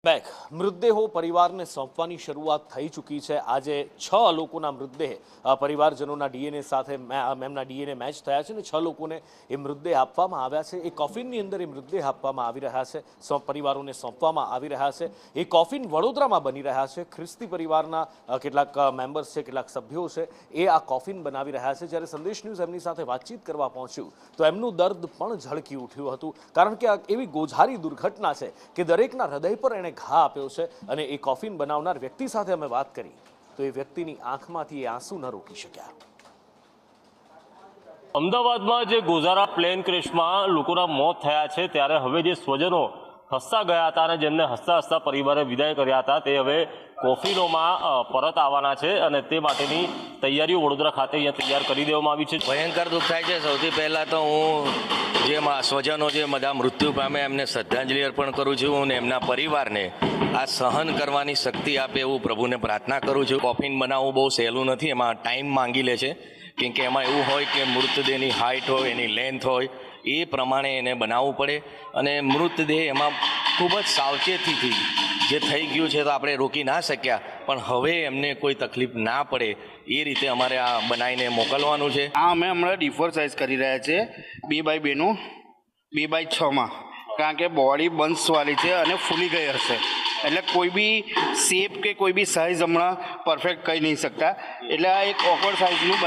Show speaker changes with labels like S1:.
S1: Back મૃતદેહો પરિવારને સોંપવાની શરૂઆત થઈ ચૂકી છે। આજે 6 લોકોના મૃતદેહ પરિવારજનોના ડીએનએ સાથે એમના ડીએનએ મેચ થયા છે અને 6 લોકોને એ મૃતદેહ આપવામાં આવ્યા છે। એ કોફિનની અંદર એ મૃતદેહ આપવામાં આવી રહ્યા છે, પરિવારોને સોંપવામાં આવી રહ્યા છે। એ કોફિન વડોદરામાં બની રહ્યા છે। ખ્રિસ્તી પરિવારના કેટલાક મેમ્બર્સ છે, કેટલાક સભ્યો છે, એ આ કોફિન બનાવી રહ્યા છે। જ્યારે સંદેશ ન્યૂઝ એમની સાથે વાતચીત કરવા પહોંચ્યું તો એમનું દર્દ પણ ઝળકી ઉઠ્યું હતું, કારણ કે આ એવી ગોઝારી દુર્ઘટના છે કે દરેકના હૃદય પર એણે ઘા આપ્યો છે। અને એ કોફિન બનાવનાર વ્યક્તિ સાથે અમે વાત કરી તો એ વ્યક્તિની આંખમાંથી એ આંસુ ન રોકી શક્યા।
S2: અમદાવાદમાં જે ગોઝારા પ્લેન ક્રેશમાં લોકોના મોત થયા છે, ત્યારે હવે જે સ્વજનો હસતા ગયા હતા અને જેમને હસતા હસતા પરિવારે વિદાય કર્યા હતા, તે હવે કોફિનોમાં પરત આવવાના છે અને તે માટેની તૈયારીઓ વડોદરા ખાતે અહીંયા તૈયાર કરી દેવામાં આવી છે।
S3: ભયંકર દુઃખ થાય છે। સૌથી પહેલાં તો હું જે સ્વજનો જે બધા મૃત્યુ પામે એમને શ્રદ્ધાંજલિ અર્પણ કરું છું અને એમના પરિવારને આ સહન કરવાની શક્તિ આપે એવું પ્રભુને પ્રાર્થના કરું છું। કોફિન બનાવવું બહુ સહેલું નથી, એમાં ટાઈમ માંગી લે છે, કેમ કે એમાં એવું હોય કે મૃતદેહની હાઇટ હોય, એની લેન્થ હોય, એ પ્રમાણે એને બનાવવું પડે અને મૃતદેહ એમાં ખૂબ જ સાવચેતીથી જે થઈ ગયું છે તો આપણે રોકી ના શક્યા, પણ હવે એમને કોઈ તકલીફ ના પડે એ રીતે અમારે આ બનાવીને મોકલવાનું છે।
S4: આ અમે હમણાં ડિફોર સાઇઝ કરી રહ્યા છે 2x2નું 2x6માં, કારણ કે બોડી બંશવાળી છે અને ફૂલી ગઈ હશે, એટલે કોઈ બી શેપ કે કોઈ બી સાઇઝ હમણાં પરફેક્ટ કહી નહીં શકતા, એટલે આ એક ઓકવર્ડ સાઇઝનું